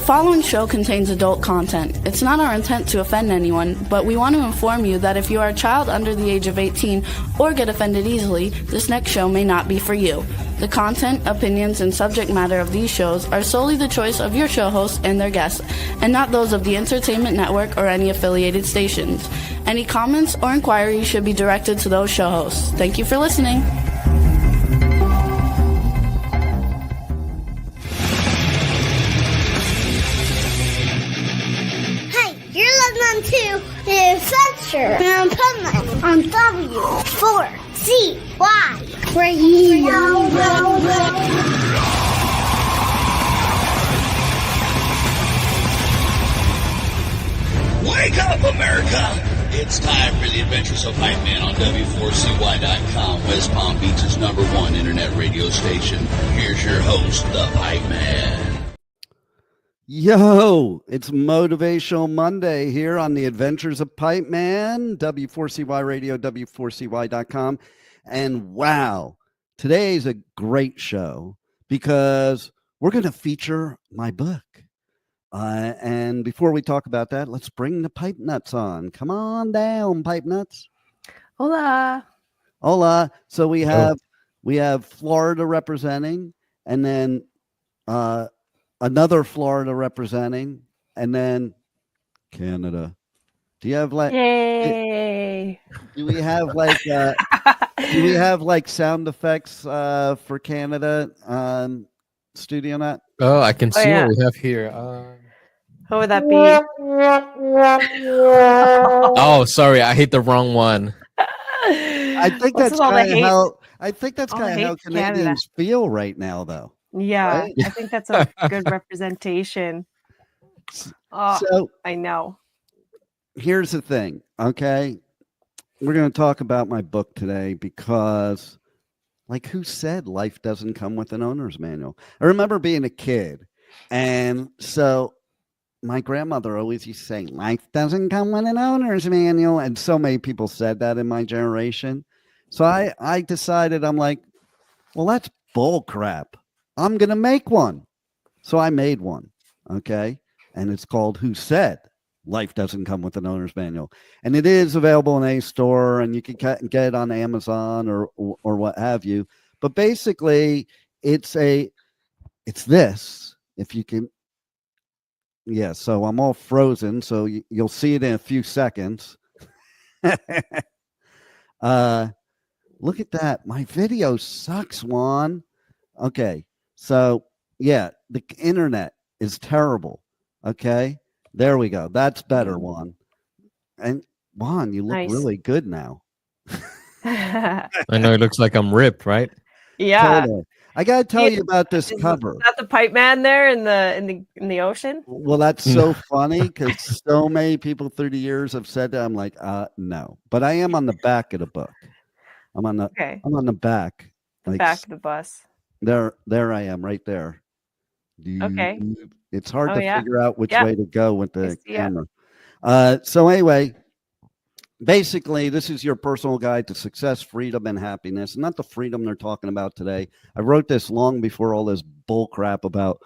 following show contains adult content. It's not our intent to offend anyone, but we want to inform you that if you are a child under the age of 18 or get offended easily, this next show may not be for you. The content, opinions, and subject matter of these shows are solely the choice of your show hosts and their guests, and not those of the Entertainment Network or any affiliated stations. Any comments or inquiries should be directed to those show hosts. Thank you for listening. Listening to the Adventure in Pipeman on W4CY Radio. Wake up, America! It's time for the Adventures of Pipeman on W4CY.com, West Palm Beach's #1 internet radio station. Here's your host, the Pipeman. Yo, it's Motivational Monday here on the Adventures of Pipeman, W4CY Radio, W4CY.com. And wow, today's a great show because we're going to feature my book. And before we talk about that, let's bring the Pipe Nuts on. Come on down, Pipe Nuts. Hola. Hola. So we have Florida representing, and then another Florida representing, and then Canada. Do you have like? Yay! Do we have like? Do we have like sound effects for Canada studio net? Oh, I can see what we have here. What would that be? Oh, sorry, I hit the wrong one. I think that's kind of how. I think that's kind of how Canadians feel right now, though. Yeah, right? I think that's a good representation. Oh, so, I know. Here's the thing, okay? We're going to talk about my book today because, like, who said life doesn't come with an owner's manual? I remember being a kid, and so my grandmother always used to say, life doesn't come with an owner's manual, and so many people said that in my generation. So I decided, I'm like, well, that's bull crap. I'm going to make one. So I made one, okay? And it's called Who Said Life Doesn't Come with an Owner's Manual. And it is available in a store, and you can get it on Amazon or what have you. But basically, it's this, if you can. Yeah, so I'm all frozen, so you'll see it in a few seconds. Look at that. My video sucks, Juan. Okay. So, yeah, the internet is terrible. Okay, there we go. That's better, Juan. And Juan, you look really good now. I know it looks like I'm ripped, right? Yeah. Totally. I got to tell you about this cover. Is that the Pipe Man there in the ocean? Well, that's so funny because so many people through the years have said that. I'm like, no. But I am on the back of the book. I'm on the back. The back of the bus. There I am, right there. Okay. It's hard to figure out which way to go with the camera. So anyway, basically, this is your personal guide to success, freedom, and happiness. Not the freedom they're talking about today. I wrote this long before all this bull crap about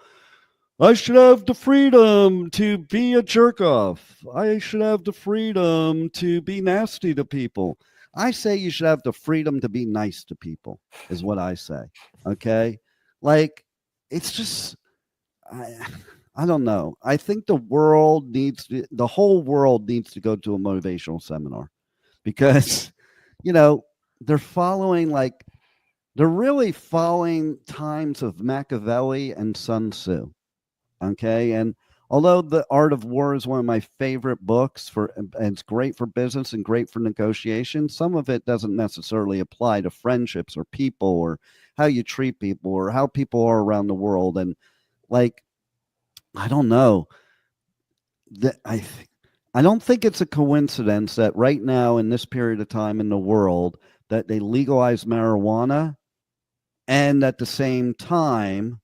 I should have the freedom to be a jerk off. I should have the freedom to be nasty to people. I say you should have the freedom to be nice to people, is what I say. Okay? Like, it's just, I don't know. I think the whole world needs to go to a motivational seminar because, they're really following times of Machiavelli and Sun Tzu. Okay? And although The Art of War is one of my favorite books and it's great for business and great for negotiation, some of it doesn't necessarily apply to friendships or people or how you treat people or how people are around the world. And like, I don't know. I don't think it's a coincidence that right now in this period of time in the world that they legalize marijuana and at the same time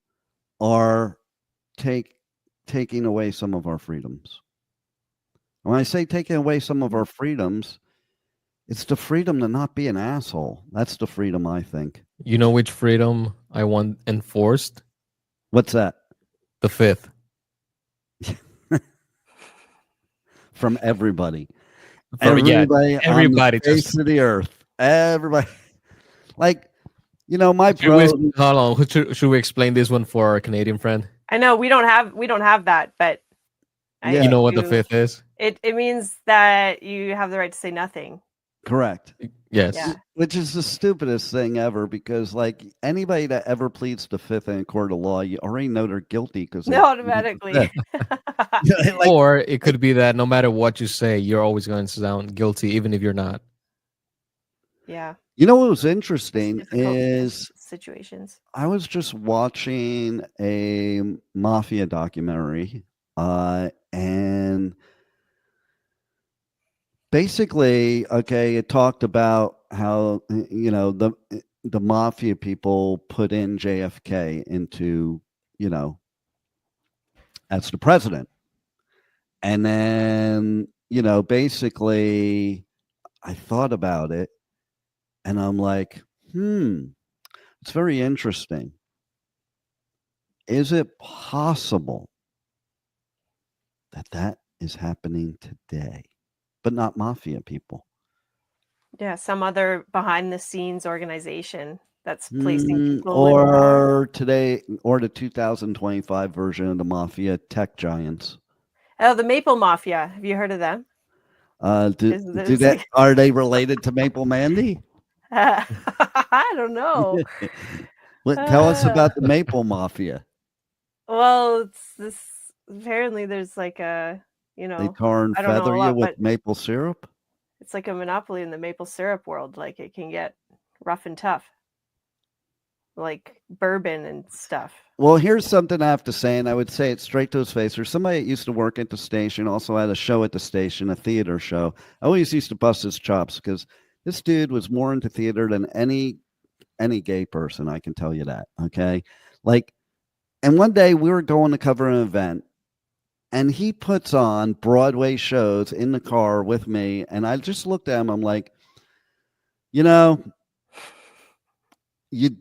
are taking away some of our freedoms. When I say taking away some of our freedoms, it's the freedom to not be an asshole. That's the freedom, I think. You know which freedom I want enforced? What's that? The fifth. from everybody. Everybody On the face just of the earth. Everybody. Like, my should we, bro. hold on. Should we explain this one for our Canadian friend? I know we don't have that, but Yeah. You know what the fifth is? It means that you have the right to say nothing. Correct. Yes. Yeah. Which is the stupidest thing ever, because like anybody that ever pleads the fifth in a court of law, you already know they're guilty because No, automatically. Or it could be that no matter what you say, you're always going to sound guilty, even if you're not. Yeah. You know what was interesting Difficult is situations. I was just watching a mafia documentary, and basically, okay, it talked about how the mafia people put in JFK into as the president, and then basically, I thought about it, and I'm like, it's very interesting. Is it possible that that is happening today, but not mafia people? Yeah, some other behind the scenes organization that's placing people Or today, or the 2025 version of the mafia, tech giants. Oh, the Maple Mafia. Have you heard of them? Are they related to Maple Mandy? I don't know. Tell us about the Maple Mafia. Well, it's this. Apparently, there's like a They tar and feather you with maple syrup. It's like a monopoly in the maple syrup world. Like it can get rough and tough, like bourbon and stuff. Well, here's something I have to say, and I would say it straight to his face. There's somebody that used to work at the station, also had a show at the station, a theater show. I always used to bust his chops because this dude was more into theater than any gay person. I can tell you that. Okay. Like, and one day we were going to cover an event, and he puts on Broadway shows in the car with me. And I just looked at him. I'm like, you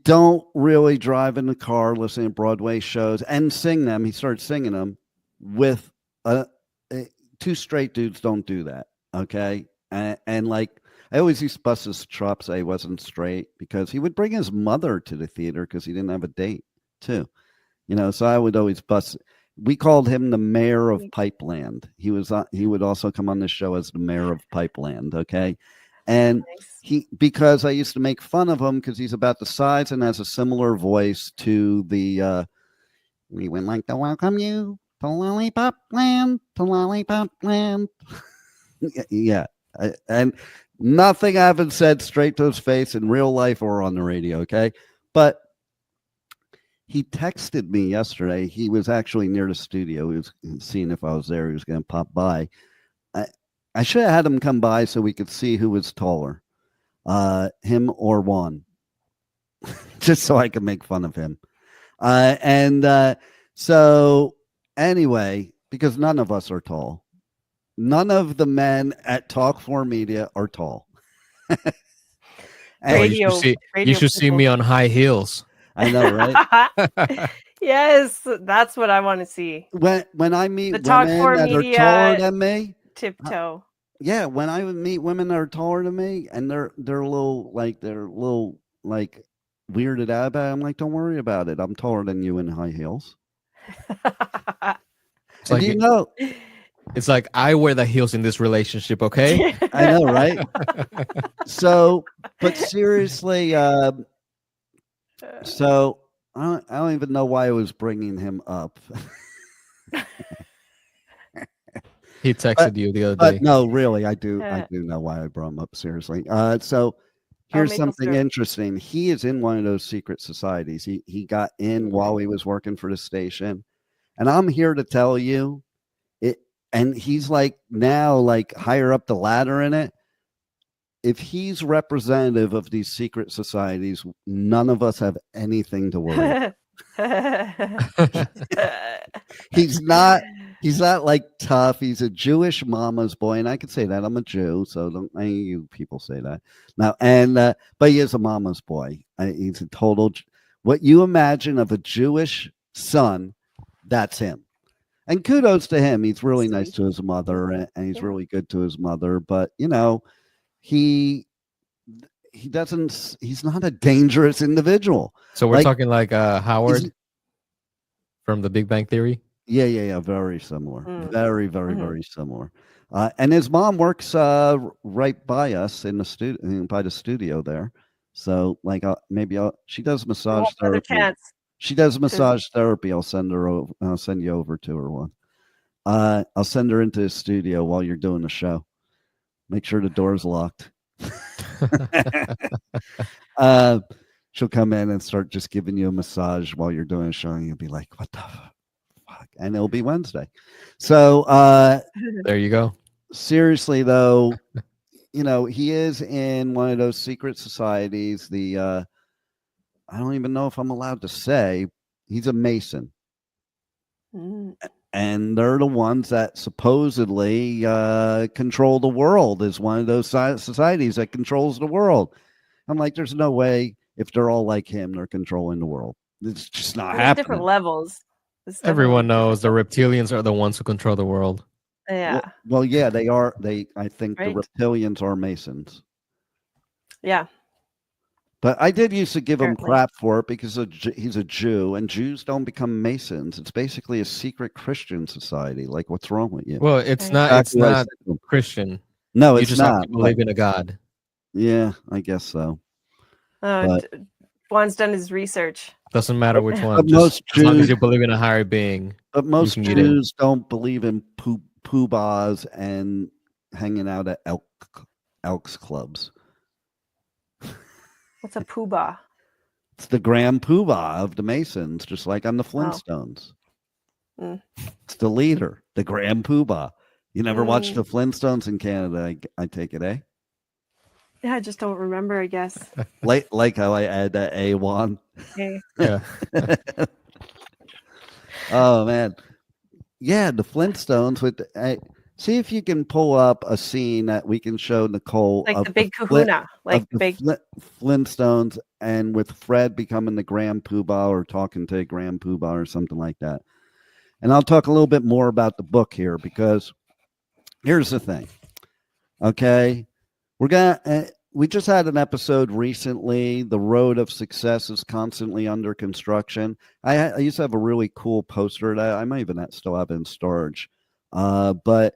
don't really drive in the car listening to Broadway shows and sing them. He started singing them with two straight dudes. Don't do that. Okay. And like, I always used to bust his chops, say he wasn't straight, because he would bring his mother to the theater because he didn't have a date too. So I would always bust. We called him the mayor of Pipeland. He would also come on this show as the mayor of Pipeland. Okay. And because I used to make fun of him because he's about the size and has a similar voice to the, we would like to welcome you to Lollipop Land, to Lollipop Land. Yeah. And nothing I haven't said straight to his face in real life or on the radio. Okay. But he texted me yesterday. He was actually near the studio. He was seeing if I was there. He was going to pop by. I should have had him come by so we could see who was taller, him or Juan, just so I could make fun of him. So anyway, because none of us are tall. None of the men at Talk 4 Media are tall. You should see me on high heels. I know, right? Yes, that's what I want to see. When I meet the Talk 4 that Media are taller than me, tiptoe. Yeah, when I would meet women that are taller than me and they're a little weirded out about it, I'm like, don't worry about it. I'm taller than you in high heels. It's like, it's like I wear the heels in this relationship, okay? I know, right? So, but seriously, so I don't even know why I was bringing him up. He texted you the other day. No, really, I do know why I brought him up. Seriously. So here's something interesting. He is in one of those secret societies. He got in while he was working for the station, and I'm here to tell you it. And he's like now like higher up the ladder in it. If he's representative of these secret societies, none of us have anything to worry about. He's not like tough. He's a Jewish mama's boy, and I could say that. I'm a Jew, so don't any of you people say that now. And but he is a mama's boy. He's a total. What you imagine of a Jewish son, that's him. And kudos to him. He's really nice Sweet. to his mother, and he's Yeah. really good to his mother. But he doesn't. He's not a dangerous individual. So we're Like, talking like Howard from The Big Bang Theory. Yeah. Very similar. Mm. Very, very, very similar. And his mom works right by us in the studio, by the studio there. So like, she does massage Another therapy. chance. She does massage therapy. I'll send her over. I'll send you over to her one. I'll send her into the studio while you're doing the show. Make sure the door's locked. She'll come in and start just giving you a massage while you're doing a show, and you'll be like, "What the fuck?" And it'll be Wednesday. So There you go. seriously though, he is in one of those secret societies. I don't even know if I'm allowed to say, he's a Mason. Mm. And they're the ones that supposedly control the world, is one of those societies that controls the world. I'm like, there's no way, if they're all like him, they're controlling the world. It's just not There's happening. different levels. There's Everyone definitely knows the reptilians are the ones who control the world. Yeah. Well, yeah, they are. I think Right. the reptilians are Masons. Yeah. But I did used to give him Apparently. crap for it because he's a Jew, and Jews don't become Masons. It's basically a secret Christian society. Like, what's wrong with you? Well, it's Right. not. It's Exactly what I not said to him. Christian. No, You it's just have not. to believe in a God. Yeah, I guess so. But- Juan's done his research. Doesn't matter which one. But Just most as long as Jews- you believe in a higher being. But most can get in. Jews don't believe in poobahs and hanging out at Elks clubs. What's a poobah? It's the grand poobah of the Masons, just like on the Flintstones. Mm. It's the leader, the grand poobah. You never watched Mm. the Flintstones in Canada, I take it, eh? Yeah, I just don't remember, I guess. Like how I add that A1. Okay. Yeah. Oh man, yeah, the Flintstones. See if you can pull up a scene that we can show Nicole Like of the big Flint- kahuna. Like of the big Flintstones, and with Fred becoming the grand poobah or talking to grand poobah or something like that. And I'll talk a little bit more about the book here, because here's the thing. Okay, we just had an episode recently. The road of success is constantly under construction. I used to have a really cool poster that I might even still have in storage, but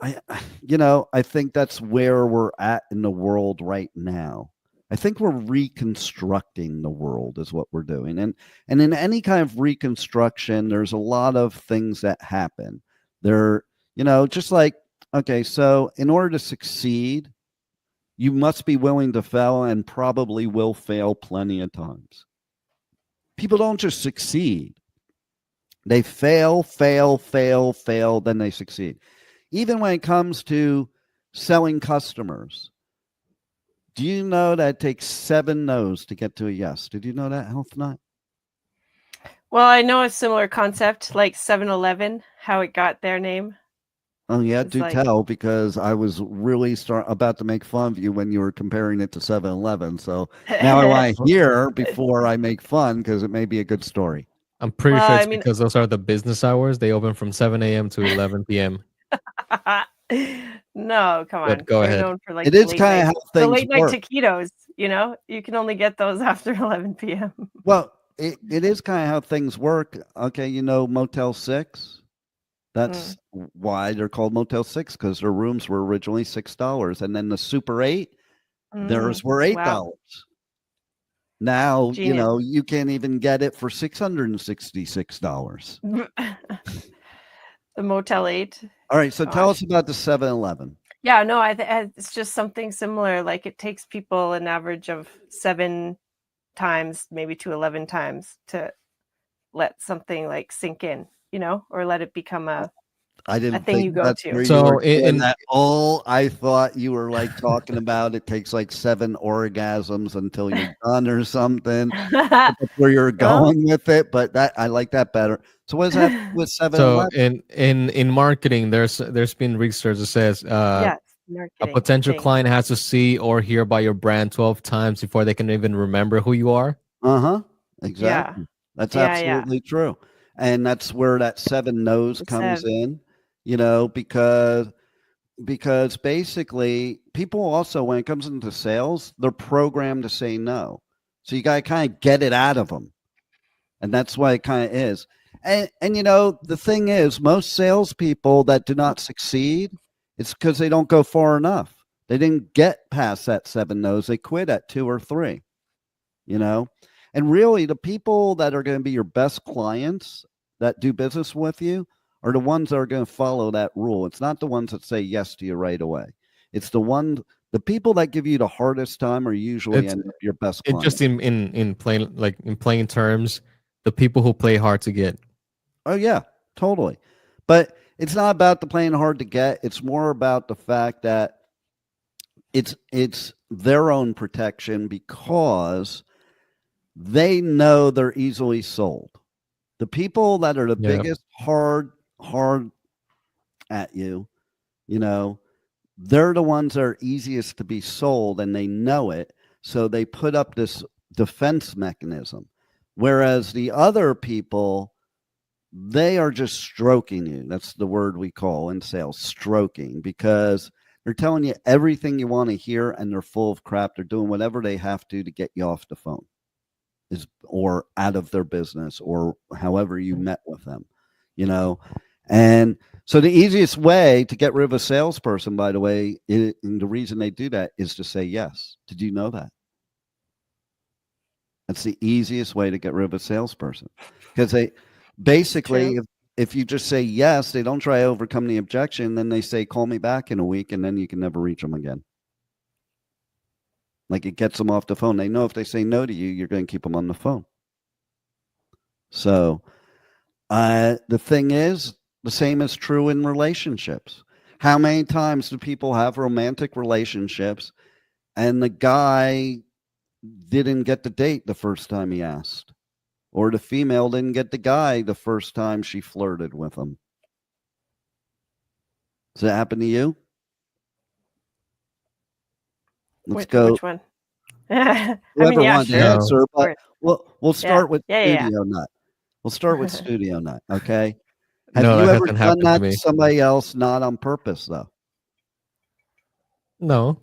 I think that's where we're at in the world right now. I think we're reconstructing the world is what we're doing. And in any kind of reconstruction, there's a lot of things that happen. Just like, okay, so in order to succeed, you must be willing to fail, and probably will fail plenty of times. People don't just succeed. They fail, then they succeed. Even when it comes to selling customers, do you know that it takes 7 no's to get to a yes? Did you know that, Health Nut? Well, I know a similar concept, like 7-Eleven, how it got their name. Oh, yeah, It's do like- tell, because I was really about to make fun of you when you were comparing it to 7-Eleven. So now I want to hear before I make fun, because it may be a good story. I'm pretty Well, sure it's I mean- because those are the business hours. They open from 7 a.m. to 11 p.m. No, come on. But go They're ahead. known for like It the is late kind of night- how the things late night work. taquitos. You can only get those after 11 p.m. Well, it is kind of how things work. Okay, Motel 6? That's why they're called Motel 6, because their rooms were originally $6. And then the Super 8, theirs were $8. Wow. Now, Genius. you can't even get it for $666. The Motel 8. All right, so tell Gosh. us about the 7-Eleven. Yeah, no, it's just something similar. Like it takes people an average of 7 times, maybe to 11 times to let something like sink in, or let it become a I didn't thing think you go that's to. where you So were in- doing that. Oh, I thought you were like talking about it takes like 7 orgasms until you're done or something. That's where you're going with it, but I like that better. So what does that have to do with 7-Eleven? So in marketing, there's been research that says yes, a marketing potential thing. client has to see or hear about your brand 12 times before they can even remember who you are. Uh-huh. Exactly. That's Yeah, yeah. absolutely true. And that's where that 7 no's comes in, because basically people also, when it comes into sales, they're programmed to say no. So you got to kind of get it out of them. And that's why it kind of is. And the thing is, most salespeople that do not succeed, it's because they don't go far enough. They didn't get past that 7 no's. They quit at 2 or 3, And really, the people that are going to be your best clients that do business with you are the ones that are going to follow that rule. It's not the ones that say yes to you right away. It's the people that give you the hardest time are usually end up your best clients. Just in plain terms, the people who play hard to get. Oh yeah, totally. But it's not about the playing hard to get. It's more about the fact that it's their own protection because they know they're easily sold. The people that are the biggest hard at you, they're the ones that are easiest to be sold, and they know it. So they put up this defense mechanism. Whereas the other people, they are just stroking you. That's the word we call in sales, stroking, because they're telling you everything you want to hear, and they're full of crap. They're doing whatever they have to get you off the phone or out of their business or however you met with them, And so the easiest way to get rid of a salesperson, by the way, and the reason they do that is to say yes. Did you know that? That's the easiest way to get rid of a salesperson, because they basically, if you just say yes, they don't try to overcome the objection. Then they say, call me back in a week, and then you can never reach them again. Like, it gets them off the phone. They know if they say no to you, you're going to keep them on the phone. So the thing is, the same is true in relationships. How many times do people have romantic relationships and the guy didn't get the date the first time he asked, or the female didn't get the guy the first time she flirted with him? Does that happen to you? Let's go. Which one? I Whoever mean, yeah, wants to sure. answer, but Sure. we'll start with Yeah. Studio Nut. We'll start with Studio Nut, okay? No, Have you that ever hasn't done happened to that me. to somebody else, not on purpose, though? No.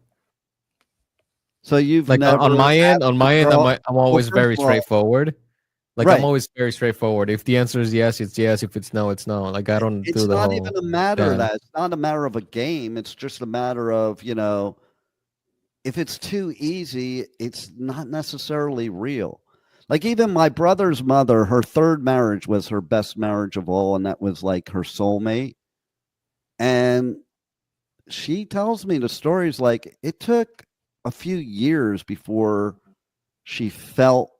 So you've Like never on my end, asked a I'm girl- always Well, very first of all, straightforward. Like, Right. I'm always very straightforward. If the answer is yes, it's yes. If it's no, it's no. Like, I don't It's do the not whole even a matter of dance. that. It's not a matter of a game. It's just a matter of, if it's too easy, it's not necessarily real. Like, even my brother's mother, her third marriage was her best marriage of all, and that was like her soulmate. And she tells me the stories, like, it took a few years before she felt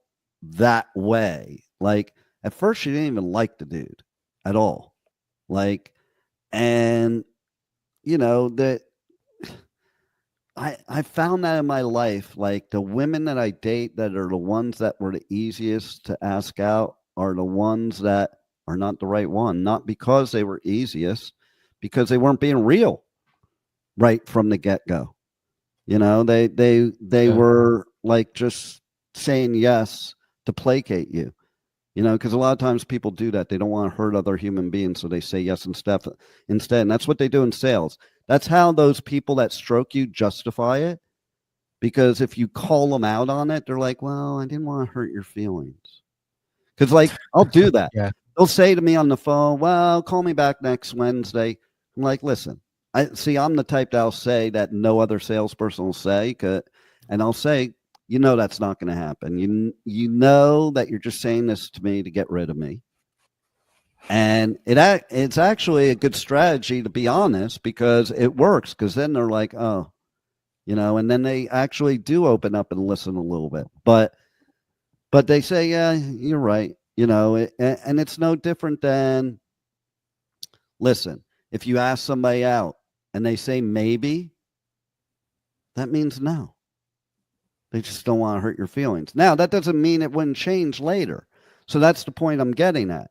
that way. Like, at first she didn't even like the dude at all. Like, and that I found that in my life, like, the women that I date that are the ones that were the easiest to ask out are the ones that are not the right one, not because they were easiest, because they weren't being real right from the get-go. They were like just saying yes to placate you, because a lot of times people do that. They don't want to hurt other human beings, so they say yes instead. And that's what they do in sales. That's how those people that stroke you justify it, because if you call them out on it, they're like, well, I didn't want to hurt your feelings. Because, like, I'll do that. Yeah. They'll say to me on the phone, well, call me back next Wednesday. I'm like, listen, I'm the type that'll say that no other salesperson will say, and I'll say, that's not going to happen. You know that you're just saying this to me to get rid of me. And it's actually a good strategy, to be honest, because it works. Because then they're like, oh, and then they actually do open up and listen a little bit. But they say, yeah, you're right. And it's no different than, listen, if you ask somebody out and they say maybe, that means no. They just don't want to hurt your feelings. Now, that doesn't mean it wouldn't change later. So that's the point I'm getting at.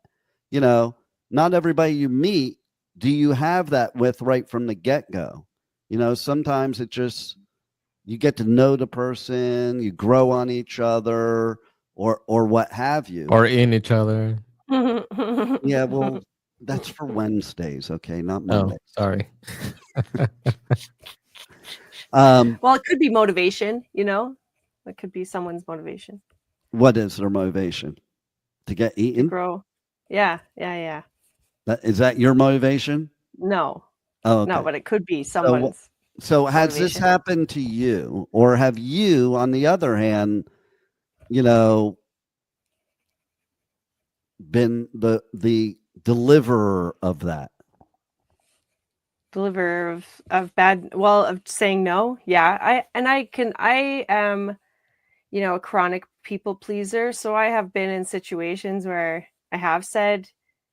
Not everybody you meet do you have that with right from the get-go. Sometimes it just, you get to know the person, you grow on each other, or what have you. Or in each other. Yeah, well, that's for Wednesdays, okay, not Oh, Monday. sorry. Well, it could be motivation, you know? It could be someone's motivation What is their motivation? To get to eaten? grow. Yeah, yeah, yeah. Is that your motivation? No, Oh, no, okay. but it could be So, someone's so has this motivation. happened to you, or have you, on the other hand, you know, been the deliverer of that? Deliver of bad, well, of saying no. Yeah, I am, you know, a chronic people pleaser, so I have been in situations where I have said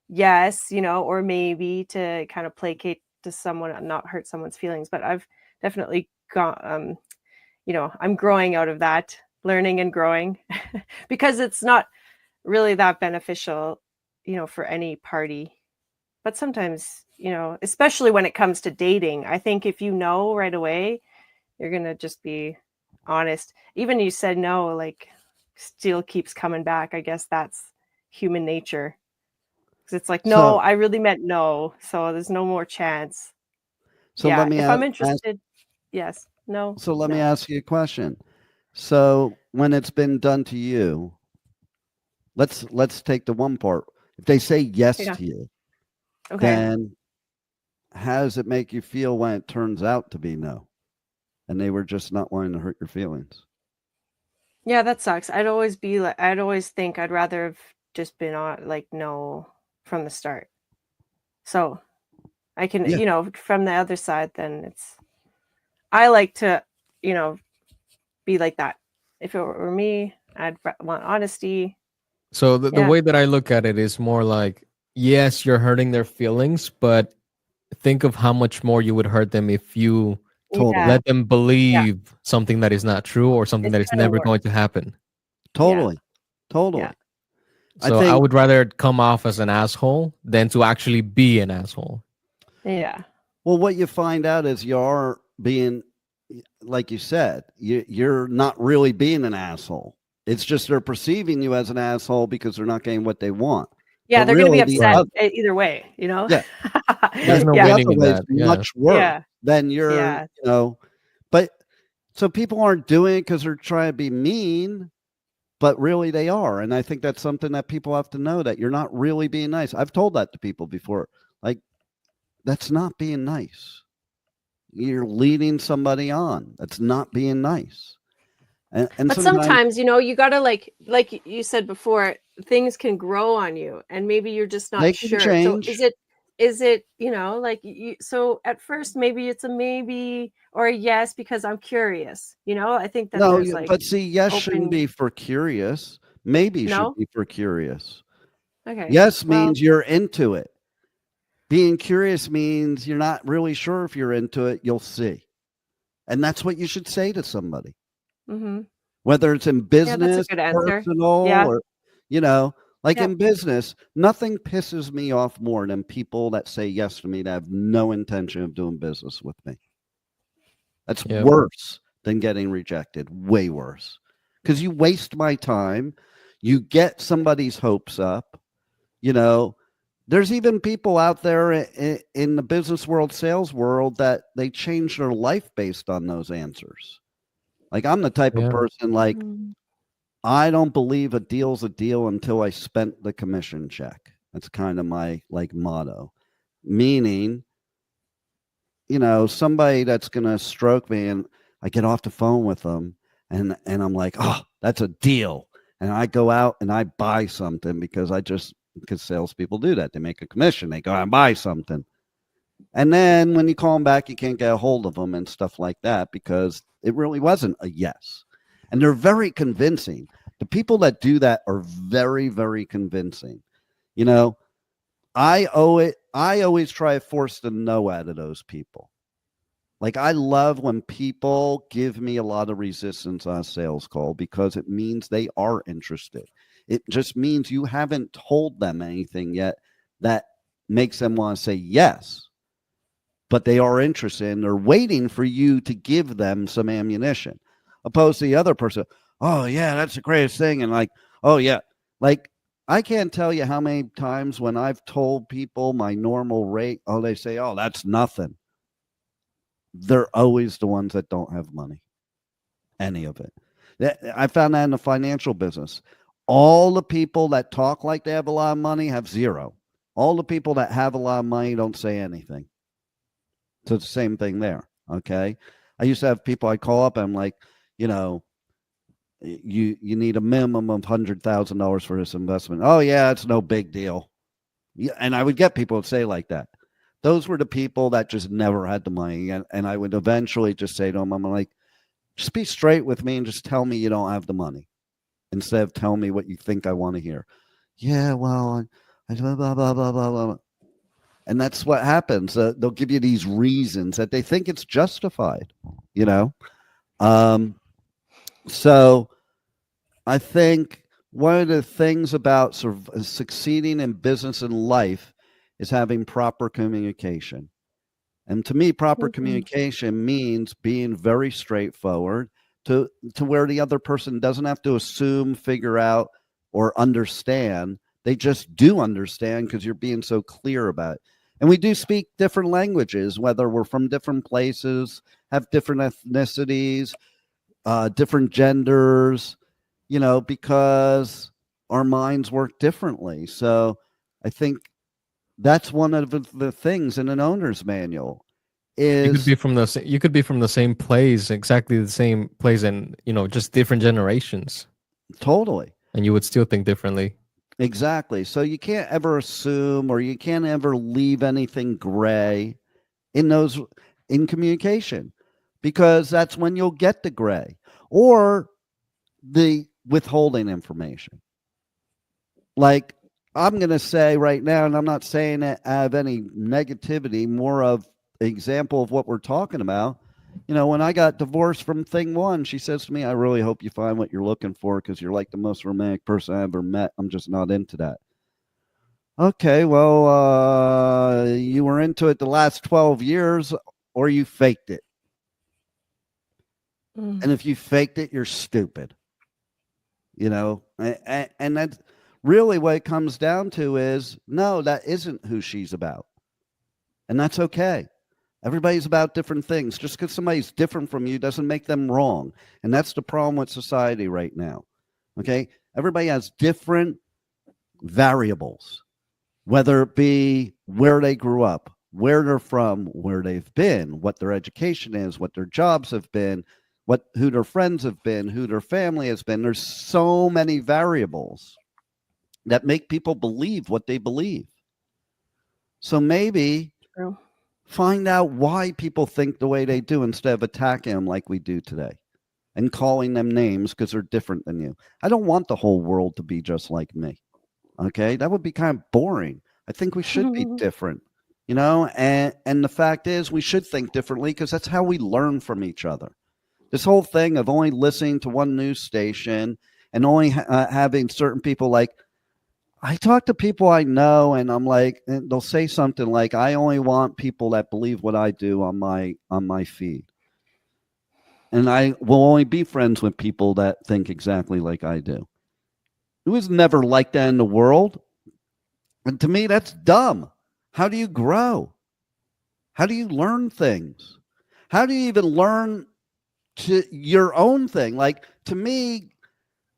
yes, you know, or maybe to kind of placate to someone and not hurt someone's feelings, but I've definitely got you know, I'm growing out of that, learning and growing because it's not really that beneficial, you know, for any party. But sometimes, you know, especially when it comes to dating, I think if you know right away, you're gonna just be honest. Even you said no, like still keeps coming back. I guess that's human nature. 'Cause it's like, no, So, I really meant no. So there's no more chance. so let Yeah. me If I'm ask. interested, yes. No, So let me no. ask you a question. So when it's been done to you, let's take the one part. If they say yes Yeah. to you, Okay. then how does it make you feel when it turns out to be no, and they were just not wanting to hurt your feelings? Yeah, that sucks. I'd always be like, I'd always think I'd rather have just been on like no from the start. So I can, Yeah. you know, from the other side, then it's, I like to, you know, be like that. If it were me, want honesty. So the Yeah. way that I look at it is more like, yes, you're hurting their feelings, but think of how much more you would hurt them if you Totally. Yeah. let them Yeah. believe something that is not true or something It's that is gonna never work. going to happen. Yeah. Totally. Totally. Yeah. I So I think would rather come off as an asshole than to actually be an asshole. Yeah. well, what you find out is you are being, like you said, you're not really being an asshole. It's just they're perceiving you as an asshole because they're not getting what they want. Yeah. But They're going to be really, the upset Right. Either way, you know? yeah, There's no the Yeah. winning other in way is that. Yeah. much worse Yeah. than you're, Yeah. but so people aren't doing it because they're trying to be mean, but really they are. And I think that's something that people have to know, that you're not really being nice. I've told that to people before. Like, that's not being nice. You're leading somebody on. That's not being nice. And But sometimes sometimes, you know, you got to like you said before, things can grow on you and maybe you're just they not can sure. So change. is it, you know, like you, so at first maybe it's a maybe or a yes because I'm curious, you know? I think that No, there's like but see, yes shouldn't open be for curious. Maybe should no? be for curious. Okay. Yes Well, means you're into it. Being curious means you're not really sure if you're into it. You'll see. And that's what you should say to somebody, mhm. whether it's in Yeah, that's a business, good answer. personal, Yeah. or, you know, like Yep. in business, nothing pisses me off more than people that say yes to me that have no intention of doing business with me. That's Yeah. worse than getting rejected. Way worse. Because you waste my time. You get somebody's hopes up. You know, there's even people out there in the business world, sales world, that they change their life based on those answers. Like, I'm the type of Yeah. person, like, Mhm. I don't believe a deal's a deal until I spent the commission check. That's kind of my like motto. Meaning, somebody that's gonna stroke me and I get off the phone with them and I'm like, oh, that's a deal. And I go out and I buy something because salespeople do that. They make a commission, they go out and buy something. And then when you call them back, you can't get a hold of them and stuff like that because it really wasn't a yes. And they're very convincing. The people that do that are very, very convincing. You know, I always try to force the no out of those people. Like, I love when people give me a lot of resistance on a sales call because it means they are interested. It just means you haven't told them anything yet that makes them want to say yes, but they are interested and they're waiting for you to give them some ammunition. Opposed to the other person, oh, yeah, that's the greatest thing. And like, oh, yeah, like I can't tell you how many times when I've told people my normal rate, oh, they say, oh, that's nothing. They're always the ones that don't have money, any of it. I found that in the financial business. All the people that talk like they have a lot of money have zero. All the people that have a lot of money don't say anything. So it's the same thing there. Okay. I used to have people I call up and I'm like, you know, you need a minimum of $100,000 for this investment. Oh yeah, it's no big deal. Yeah, and I would get people to say like that. Those were the people that just never had the money, and I would eventually just say to them, I'm like, just be straight with me and just tell me you don't have the money instead of telling me what you think I want to hear. Yeah, well, I blah blah blah blah blah. And that's what happens. They'll give you these reasons that they think it's justified, you know. So I think one of the things about succeeding in business and life is having proper communication. And to me, proper communication means being very straightforward to where the other person doesn't have to assume, figure out, or understand. They just do understand because you're being so clear about it. And we do speak different languages, whether we're from different places, have different ethnicities, different genders, you know, because our minds work differently. So I think that's one of the things in an owner's manual is You could be from the same place, exactly the same place, and just different generations, totally. and you would still think differently. Exactly. So you can't ever assume or you can't ever leave anything gray in communication, because that's when you'll get the gray or the withholding information. Like I'm going to say right now, and I'm not saying it out of any negativity, more of an example of what we're talking about. You know, when I got divorced from Thing One, she says to me, I really hope you find what you're looking for because you're like the most romantic person I ever met. I'm just not into that. Okay, well, you were into it the last 12 years or you faked it. And if you faked it, you're stupid. You know, and that's really what it comes down to is, no, that isn't who she's about. And that's okay. Everybody's about different things. Just because somebody's different from you doesn't make them wrong. And that's the problem with society right now. Okay? Everybody has different variables, whether it be where they grew up, where they're from, where they've been, what their education is, what their jobs have been, who their friends have been, who their family has been. There's so many variables that make people believe what they believe. So maybe find out why people think the way they do instead of attacking them like we do today and calling them names because they're different than you. I don't want the whole world to be just like me. Okay, that would be kind of boring. I think we should be different, you know, and the fact is we should think differently because that's how we learn from each other. This whole thing of only listening to one news station and only having certain people, like I talk to people I know and I'm like, and they'll say something like, I only want people that believe what I do on my feed. And I will only be friends with people that think exactly like I do. It was never like that in the world. And to me, that's dumb. How do you grow? How do you learn things? How do you even learn to your own thing? Like, to me,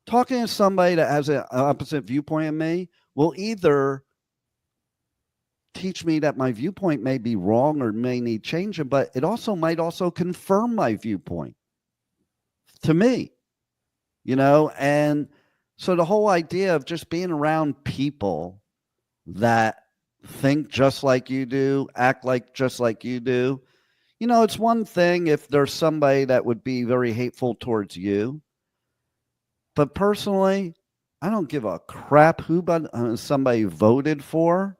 talking to somebody that has an opposite viewpoint of me will either teach me that my viewpoint may be wrong or may need changing, but it also might also confirm my viewpoint to me, you know? And so the whole idea of just being around people that think just like you do, act like just like you do, you know, it's one thing if there's somebody that would be very hateful towards you. But personally, I don't give a crap who somebody voted for.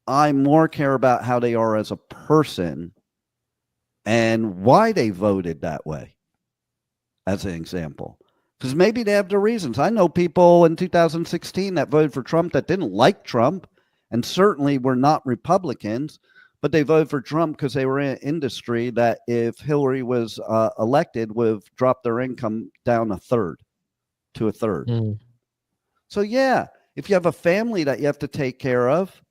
I more care about how they are as a person and why they voted that way, as an example. Because maybe they have their reasons. I know people in 2016 that voted for Trump that didn't like Trump and certainly were not Republicans, but they voted for Trump because they were in an industry that if Hillary was elected would have dropped their income down to a third. So yeah, if you have a family that you have to take care of,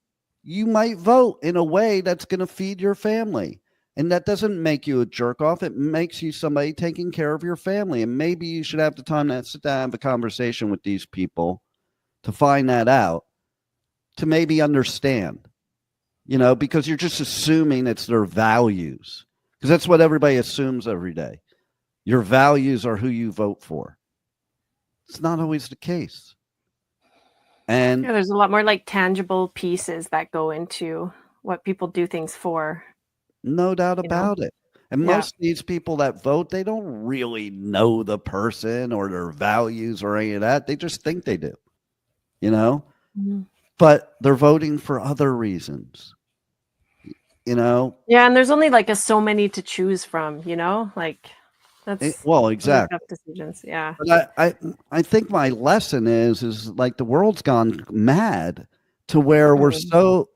you might vote in a way that's going to feed your family. And that doesn't make you a jerk off. It makes you somebody taking care of your family. And maybe you should have the time to sit down and have a conversation with these people to find that out, to maybe understand, because you're just assuming it's their values. Because that's what everybody assumes every day. Your values are who you vote for. It's not always the case. And Yeah, there's a lot more like tangible pieces that go into what people do things for. no doubt about it. And Yeah. most of these people that vote, they don't really know the person or their values or any of that. They just think they do, Mhm. but they're voting for other reasons, Yeah, and there's only like so many to choose from, like that's well, really exactly. tough decisions. Yeah. But I think my lesson is like the world's gone mad to where we're so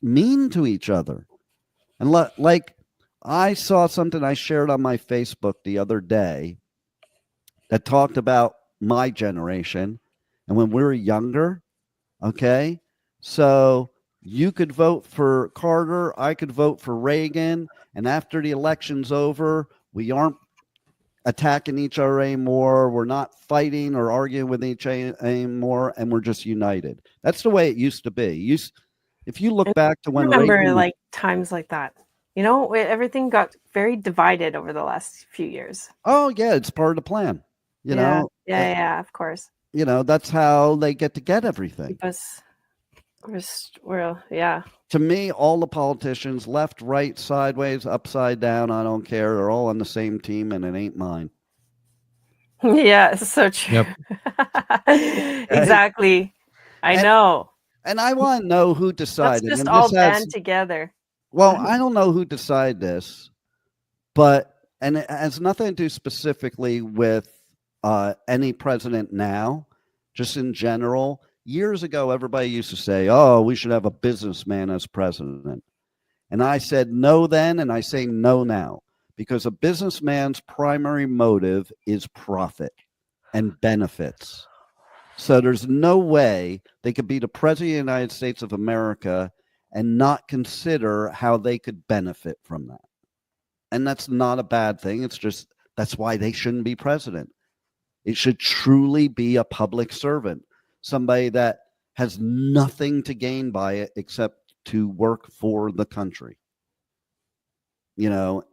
mean to each other. And like I saw something I shared on my Facebook the other day that talked about my generation and when we were younger. Okay. So you could vote for Carter, I could vote for Reagan. And after the election's over, we aren't attacking each other anymore. We're not fighting or arguing with each other anymore. And we're just united. That's the way it used to be. If you look back to I when remember Reagan, like times like that. Everything got very divided over the last few years. oh yeah, it's part of the plan. Yeah, of course. That's how they get everything. Because yeah. To me, all the politicians, left, right, sideways, upside down, I don't care. They're all on the same team, and it ain't mine. Yeah, it's so true. Yep. Exactly. I know. And I want to know who Let's decided. just And all this has, band together. well, I don't know who decided this, and it has nothing to do specifically with any president now, just in general. Years ago, everybody used to say, oh, we should have a businessman as president. And I said no then, and I say no now, because a businessman's primary motive is profit and benefits. So there's no way they could be the president of the United States of America and not consider how they could benefit from that. And that's not a bad thing. It's just that's why they shouldn't be president. It should truly be a public servant, somebody that has nothing to gain by it except to work for the country.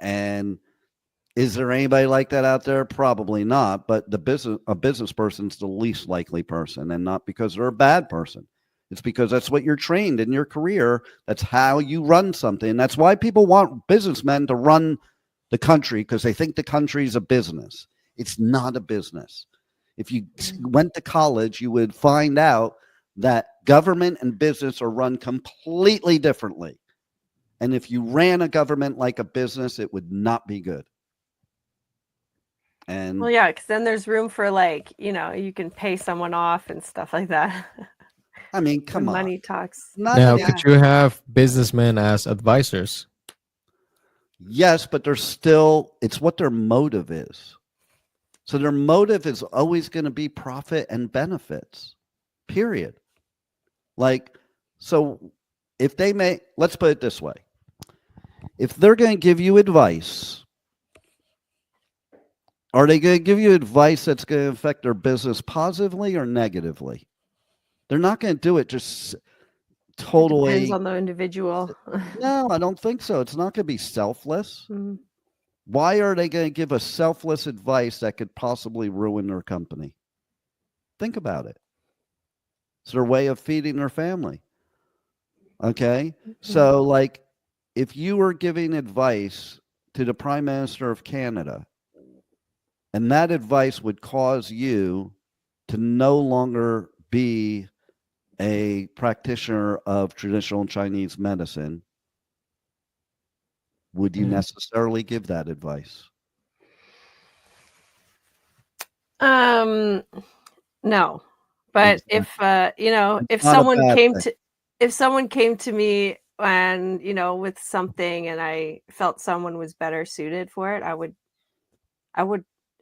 And is there anybody like that out there? Probably not, but a business person's the least likely person, and not because they're a bad person. It's because that's what you're trained in your career. That's how you run something. And that's why people want businessmen to run the country, because they think the country is a business. It's not a business. If you went to college, you would find out that government and business are run completely differently. And if you ran a government like a business, it would not be good. And well, yeah, because then there's room for you can pay someone off and stuff like that. I mean, come on. Money talks. Now, could you have businessmen as advisors? Yes, but it's what their motive is. So their motive is always going to be profit and benefits, period. So if let's put it this way. If they're going to give you advice, are they going to give you advice that's going to affect their business positively or negatively? They're not going to do it just totally. It depends on the individual. No, I don't think so. It's not going to be selfless. Mhm. Why are they going to give a selfless advice that could possibly ruin their company? Think about it. It's their way of feeding their family. Okay? So, if you were giving advice to the Prime Minister of Canada, and that advice would cause you to no longer be a practitioner of traditional Chinese medicine, would you necessarily give that advice? No, but if someone came to me and with something and I felt someone was better suited for it, I would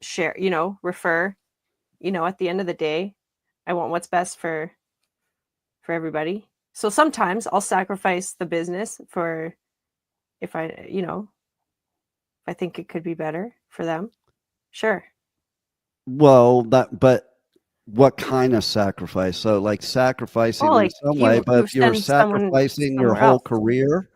share, refer, at the end of the day, I want what's best for everybody. So sometimes I'll sacrifice the business for if I, if I think it could be better for them. Sure. Well, but what kind of sacrifice? So, like sacrificing Oh, in like some way, but you if you're send someone sacrificing your somewhere whole else. career,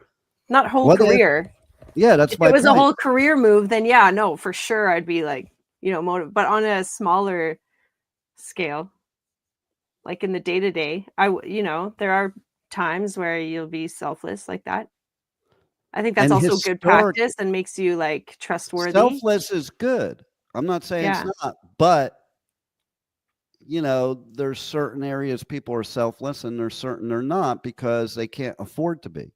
Not whole what if? career. Yeah, that's If my it was a point. whole career move, then yeah, no, for sure I'd be like, motive. But on a smaller scale, like in the day to day, there are times where you'll be selfless like that. I think that's And also good practice and makes you like trustworthy. selfless is good. I'm not saying Yeah. it's not, but there's certain areas people are selfless and there's certain they're not because they can't afford to be.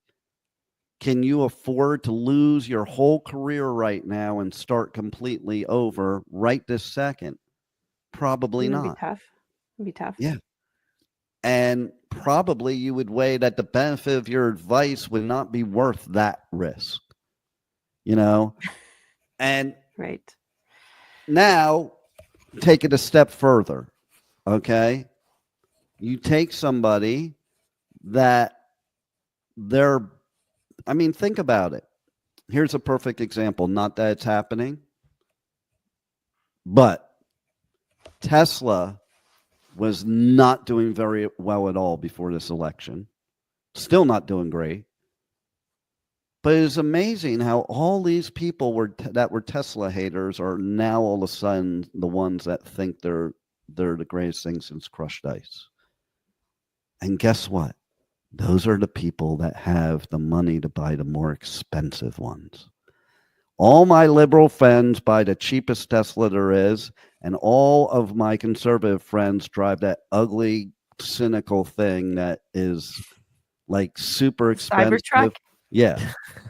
Can you afford to lose your whole career right now and start completely over right this second? Probably It'd not. be tough. It'd be tough. Yeah. And probably you would weigh that the benefit of your advice would not be worth that risk. And Right. now take it a step further. Okay. You take somebody that think about it. Here's a perfect example. Not that it's happening, but Tesla was not doing very well at all before this election. Still not doing great. But it's amazing how all these people that were Tesla haters are now all of a sudden the ones that think they're the greatest thing since crushed ice. And guess what? Those are the people that have the money to buy the more expensive ones. All my liberal friends buy the cheapest Tesla there is, and all of my conservative friends drive that ugly, cynical thing that is like super expensive. Cybertruck? Yeah.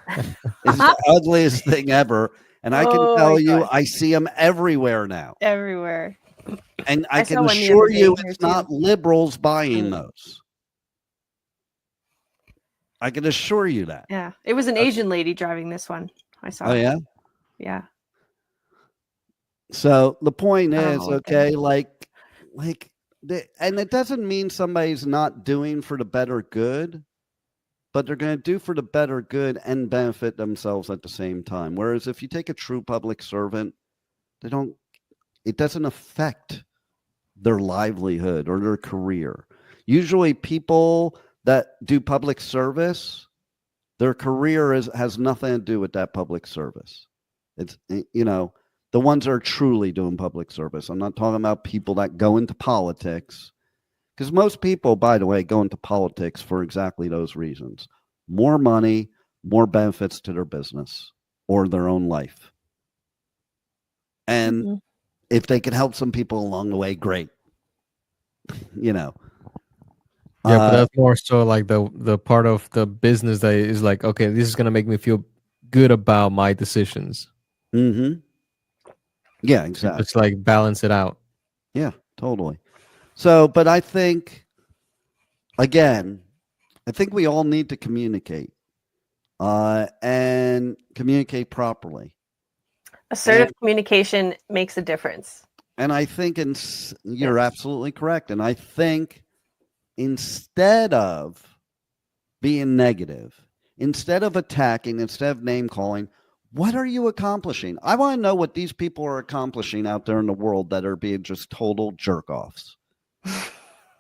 It's the ugliest thing ever. And I can tell you, I see them everywhere now. Everywhere. And I can saw one the assure other day you here it's not too. liberals buying those. I can assure you that. Yeah. It was an Asian lady driving this one. I saw. Oh, yeah? Yeah. So the point I don't is, know what okay, and it doesn't mean somebody's not doing for the better good, but they're going to do for the better good and benefit themselves at the same time. Whereas if you take a true public servant, it doesn't affect their livelihood or their career. Usually people that do public service, their career has nothing to do with that public service. It's, the ones that are truly doing public service. I'm not talking about people that go into politics, because most people, by the way, go into politics for exactly those reasons. More money, more benefits to their business or their own life. And if they can help some people along the way, great. Yeah, but that's more so like the part of the business that is like, okay, this is gonna make me feel good about my decisions. Mm-hmm. Yeah, exactly. It's like balance it out. Yeah, totally. So, but I think, again, we all need to communicate and communicate properly. Assertive communication makes a difference. And I think you're absolutely correct. And I think instead of being negative, instead of attacking, instead of name calling, what are you accomplishing? I want to know what these people are accomplishing out there in the world that are being just total jerk-offs.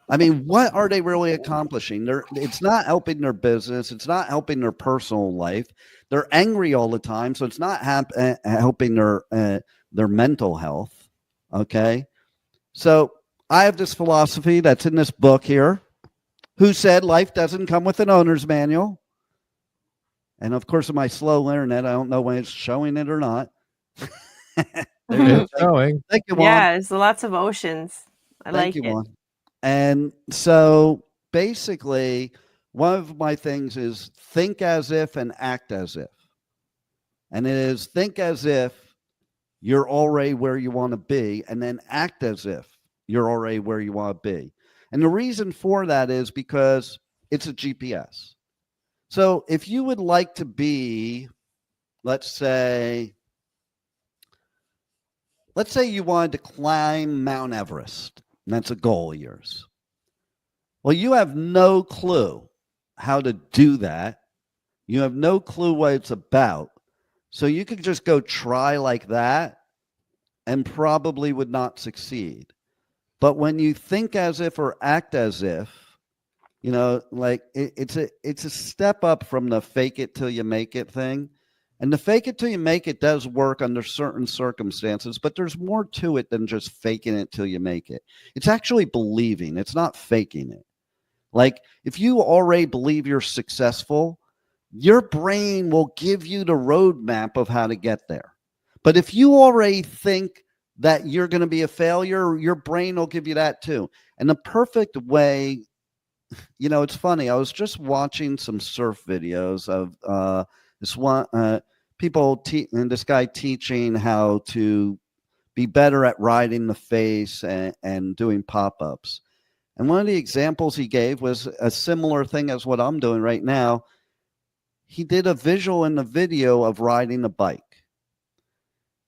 I mean, what are they really accomplishing? It's not helping their business. It's not helping their personal life. They're angry all the time, so it's not helping their mental health. Okay? So I have this philosophy that's in this book here. Who said life doesn't come with an owner's manual? And of course, in my slow internet, I don't know when it's showing it or not. It's showing. Thank you, Juan. Yeah, there's lots of oceans. Thank you, Juan. And so basically, one of my things is think as if and act as if. And it is think as if you're already where you want to be, and then act as if you're already where you want to be. And the reason for that is because it's a GPS. So if you would like to be, let's say you wanted to climb Mount Everest. And that's a goal of yours. Well, you have no clue how to do that. You have no clue what it's about. So you could just go try like that and probably would not succeed. But when you think as if or act as if, like it's a step up from the fake it till you make it thing. And the fake it till you make it does work under certain circumstances, but there's more to it than just faking it till you make it. It's actually believing. It's not faking it. Like if you already believe you're successful, your brain will give you the roadmap of how to get there. But if you already think that you're going to be a failure, your brain will give you that too. And the perfect way, it's funny. I was just watching some surf videos of this one and this guy teaching how to be better at riding the face and doing pop-ups. And one of the examples he gave was a similar thing as what I'm doing right now. He did a visual in the video of riding a bike.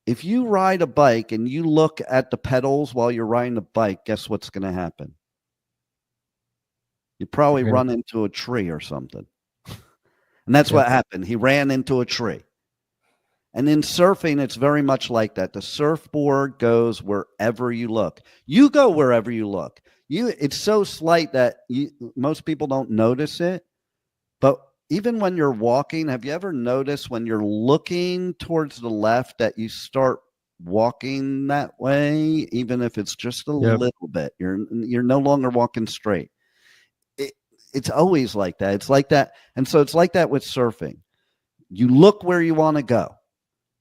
If you ride a bike and you look at the pedals while you're riding the bike, guess what's going to happen? You probably run into a tree or something. And that's what happened. He ran into a tree. And in surfing, it's very much like that. The surfboard goes wherever you look. You go wherever you look. It's so slight that most people don't notice it. But even when you're walking, have you ever noticed when you're looking towards the left that you start walking that way, even if it's just a little bit? You're no longer walking straight. It's always like that. It's like that. And so it's like that with surfing. You look where you want to go.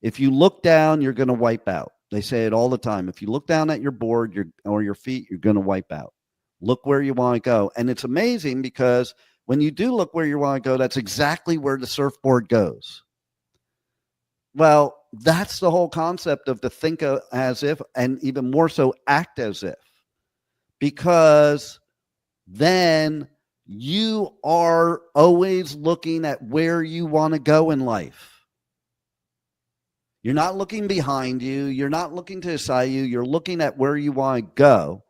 If you look down, you're going to wipe out. They say it all the time. If you look down at your board or your feet, you're going to wipe out. Look where you want to go. And it's amazing because when you do look where you want to go, that's exactly where the surfboard goes. Well, that's the whole concept of to think as if, and even more so act as if. Because then you are always looking at where you want to go in life. You're not looking behind you. You're not looking to the side of you. You're looking at where you want to go.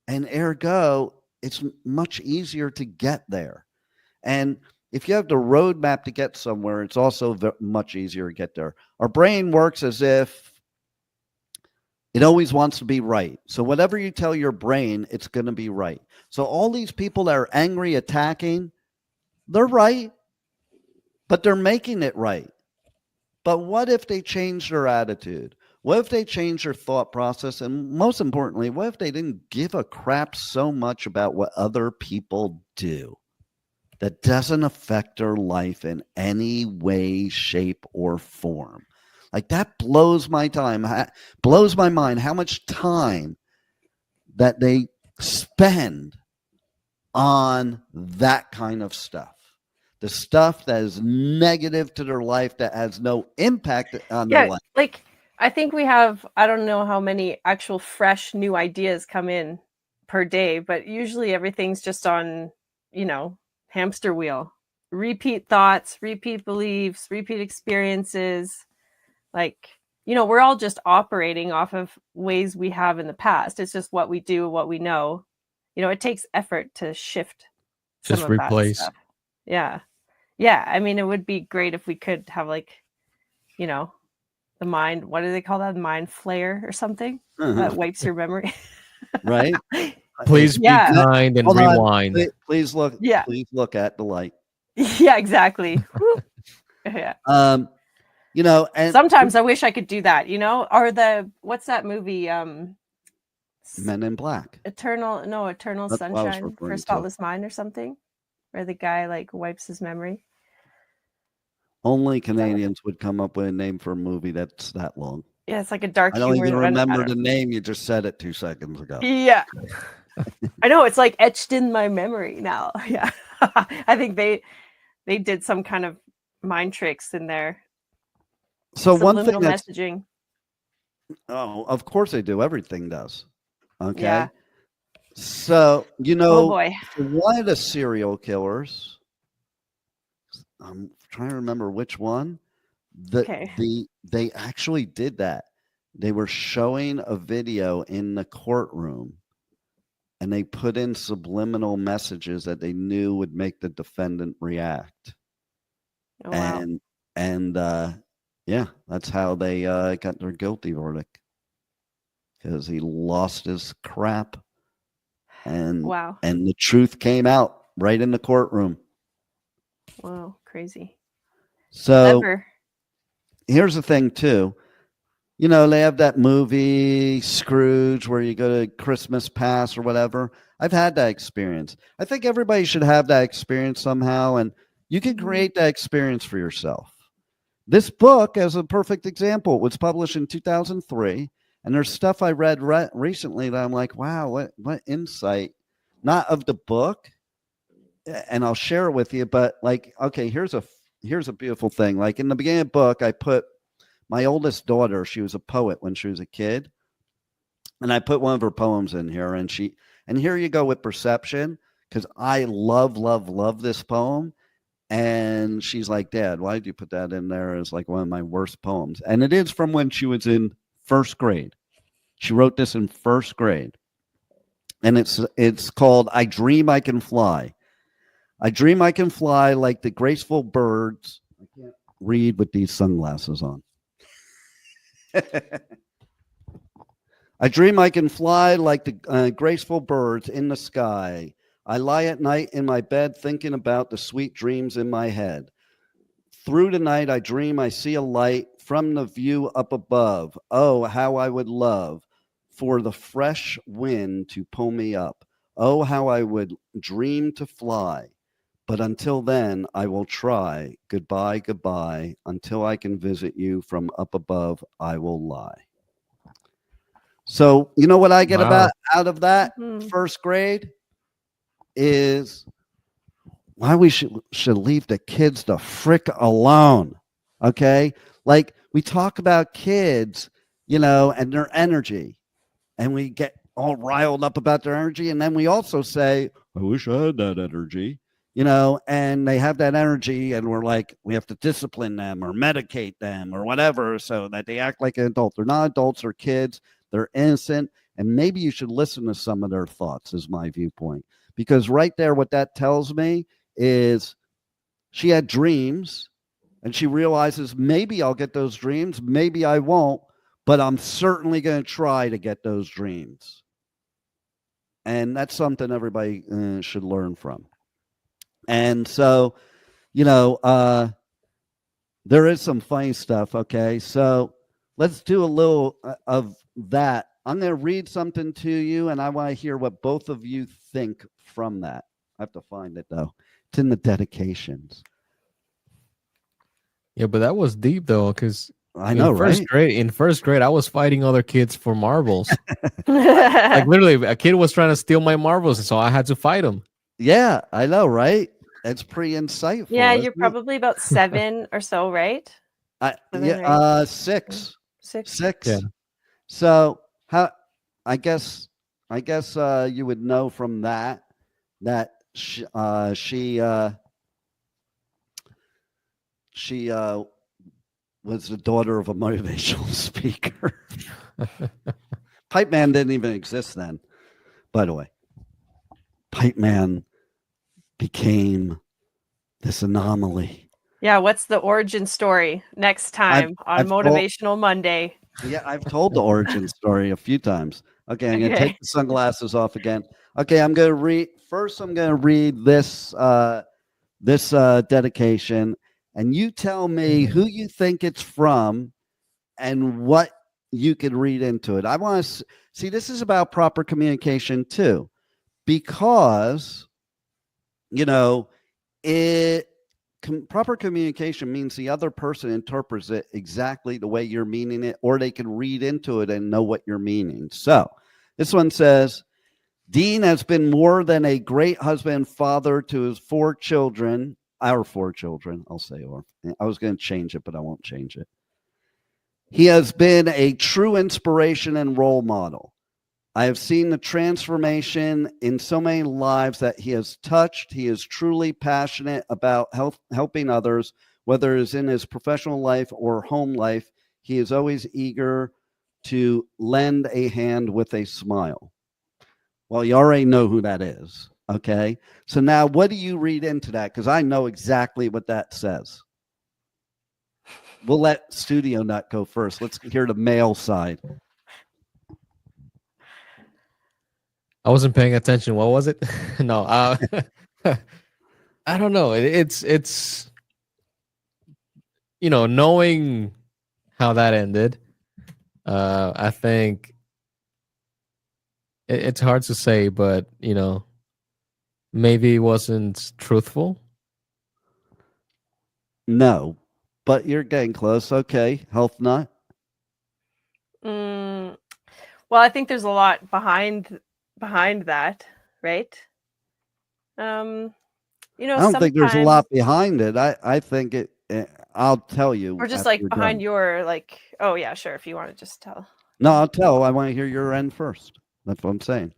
And ergo, it's much easier to get there. And if you have the roadmap to get somewhere, it's also much easier to get there. Our brain works as if it always wants to be right. So whatever you tell your brain, it's going to be right. So all these people that are angry, attacking, they're right, but they're making it right. But what if they change their attitude? What if they change their thought process? And most importantly, what if they didn't give a crap so much about what other people do that doesn't affect their life in any way, shape, or form? Like that blows my mind how much time that they spend on that kind of stuff. The stuff that is negative to their life, that has no impact on their life. Like I think we have, I don't know how many actual fresh new ideas come in per day, but usually everything's just on, hamster wheel. Repeat thoughts, repeat beliefs, repeat experiences. Like, we're all just operating off of ways we have in the past. It's just what we do, what we know. It takes effort to shift. Just replace. Yeah. Yeah. I mean, it would be great if we could have the mind, what do they call that? Mind flare or something that wipes your memory. Right. Please be kind and rewind. Please look. Yeah. Please look at the light. Yeah, exactly. Yeah. And sometimes I wish I could do that, or what's that movie? Men in Black. Eternal Sunshine for a Spotless Mind or something, where the guy wipes his memory. Only Canadians would come up with a name for a movie that's that long. Yeah, it's like a dark. I don't even remember the name. You just said it 2 seconds ago. Yeah, I know, it's etched in my memory now. Yeah, I think they did some kind of mind tricks in there. So one thing messaging. Oh, of course they do. Everything does. Okay. Yeah. So oh boy, one of the serial killers. I'm trying to remember which one. They actually did that. They were showing a video in the courtroom and they put in subliminal messages that they knew would make the defendant react. Oh, wow. And yeah, that's how they got their guilty verdict, because he lost his crap, and Wow. and the truth came out right in the courtroom. Whoa, crazy. So Clever. here's the thing too. You know, they have that movie Scrooge where you go to Christmas Pass or whatever. I've had that experience. I think everybody should have that experience somehow, and you can create that experience for yourself. This book, as a perfect example, was published in 2003, and there's stuff I read recently that I'm like, wow, what insight, not of the book, and I'll share it with you, but like, okay, here's a beautiful thing. Like in the beginning of the book, I put my oldest daughter, she was a poet when she was a kid, and I put one of her poems in here, and here you go with perception, because I love this poem. And she's like, Dad, why did you put that in there as like one of my worst poems? And it is from when she was in first grade. She wrote this in first grade. And it's called I Dream I Can Fly. I dream I can fly like the graceful birds. I can't read with these sunglasses on. I dream I can fly like the graceful birds in the sky. I lie at night in my bed thinking about the sweet dreams in my head. Through the night, I dream I see a light from the view up above. Oh, how I would love for the fresh wind to pull me up. Oh, how I would dream to fly. But until then, I will try. Goodbye, goodbye. Until I can visit you from up above, I will lie. So, you know what I get out of that first grade? Is why we should leave the kids the frick alone. Okay, like we talk about kids, you know, and their energy, and we get all riled up about their energy, and then we also say, I wish I had that energy, you know, and they have that energy, and we're like, we have to discipline them or medicate them or whatever so that they act like an adult. They're not adults, they're kids, they're innocent, and maybe you should listen to some of their thoughts, is my viewpoint. Because right there, what that tells me is she had dreams, and she realizes maybe I'll get those dreams, maybe I won't, but I'm certainly going to try to get those dreams. And that's something everybody should learn from. And so, you know, there is some funny stuff, okay? So let's do a little of that. I'm going to read something to you, and I want to hear what both of you think from that. I have to find it, though. It's in the dedications. Yeah, but that was deep, though, because I know, right? In first grade, I was fighting other kids for marbles. Like, literally, a kid was trying to steal my marbles, and so I had to fight him. Yeah, I know, right? It's pretty insightful. Yeah, you're probably about 7 or so, right? Yeah, 6. 6. Yeah. So how? I guess you would know from that she was the daughter of a motivational speaker. Pipeman didn't even exist then, by the way. Pipeman became this anomaly. Yeah, what's the origin story next time on Motivational Monday? Yeah, I've told the origin story a few times. Okay, I'm going to take the sunglasses off again. Okay, I'm going to read this dedication, and you tell me who you think it's from and what you could read into it. I want to see, this is about proper communication too, because, you know, proper communication means the other person interprets it exactly the way you're meaning it, or they can read into it and know what you're meaning. So this one says, Dean has been more than a great husband and father to his 4 children, our 4 children, I'll say, or I was going to change it, but I won't change it. He has been a true inspiration and role model. I have seen the transformation in so many lives that he has touched. He is truly passionate about helping others, whether it is in his professional life or home life. He is always eager to lend a hand with a smile. Well, you already know who that is. Okay. So now what do you read into that? Because I know exactly what that says. We'll let Studio Nut go first. Let's hear the male side. I wasn't paying attention. What was it? No, I don't know. It's knowing how that ended. I think it's hard to say, but maybe it wasn't truthful. No, but you're getting close. Okay. Health Nut. Well, I think there's a lot behind that, right? I don't think there's a lot behind it. I think it. I'll tell you. Or just after like you're behind done. your like. Oh yeah, sure. If you want to just tell. No, I'll tell. I want to hear your end first. That's what I'm saying.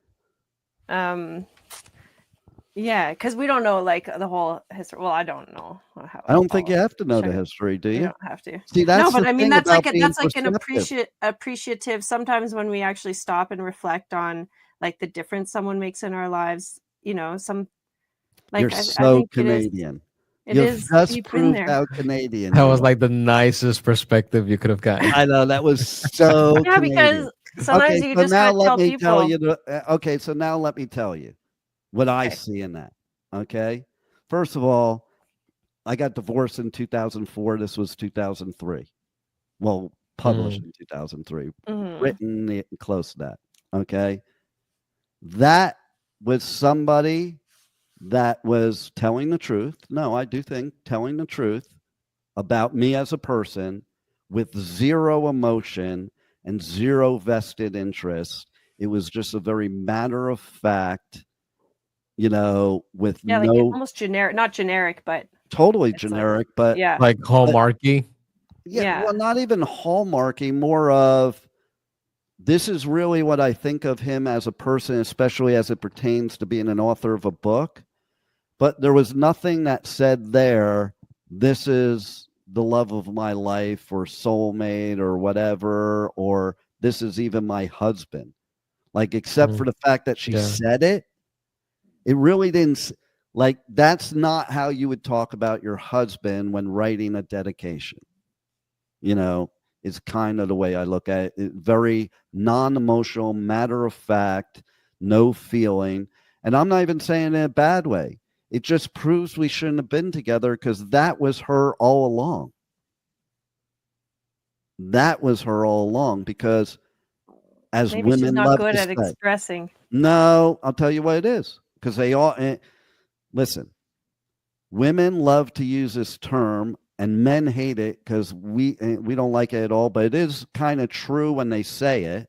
Yeah, because we don't know like the whole history. Well, I don't know. I don't think you have to know the history, do you? You don't have to. See, that's no, but the I mean thing that's about like being that's like an perceptive. appreciative. Sometimes when we actually stop and reflect on like the difference someone makes in our lives, some like You're I so think Canadian. it You've is just deep in proved there. how Canadian That you was are. like the nicest perspective you could have gotten. I know that was so Yeah, Canadian. because sometimes Okay, you so just now gotta let tell me tell people. you. Okay, so now let me tell you what I Okay. see in that. Okay, first of all, I got divorced in 2004. This was 2003. Well, published in 2003, Mhm. written close to that. Okay, that was somebody that was telling the truth. No, I do think telling the truth about me as a person with zero emotion and zero vested interest. It was just a very matter of fact, with Yeah, like no almost generic, not generic, but totally it's like generic, but yeah, Like Hallmarky. yeah, yeah. well, not even hallmarking, more of this is really what I think of him as a person, especially as it pertains to being an author of a book. But there was nothing that said there, this is the love of my life or soulmate or whatever, or this is even my husband. Like, except for the fact that she Yeah. said it, it really didn't. Like, that's not how you would talk about your husband when writing a dedication. Is kind of the way I look at it. Very non-emotional, matter of fact, no feeling. And I'm not even saying in a bad way. It just proves we shouldn't have been together because that was her all along. That was her all along because as Maybe she's women not love good to at say, expressing. no, I'll tell you what it is. Because they all, listen, women love to use this term and men hate it because we don't like it at all, but it is kind of true when they say it.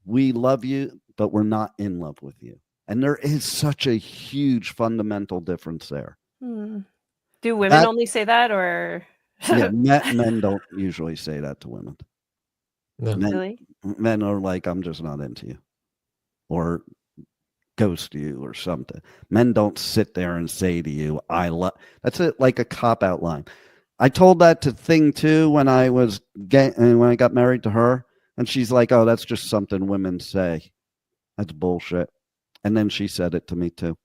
We love you, but we're not in love with you. And there is such a huge fundamental difference there. Do women only say that, or yeah, men don't usually say that to women. No. really? Men are like, I'm just not into you, or ghost you, or something. Men don't sit there and say to you, I love. That's it, like a cop out line. I told that to Thing too when I got married to her, and she's like, "Oh, that's just something women say. That's bullshit." And then she said it to me too.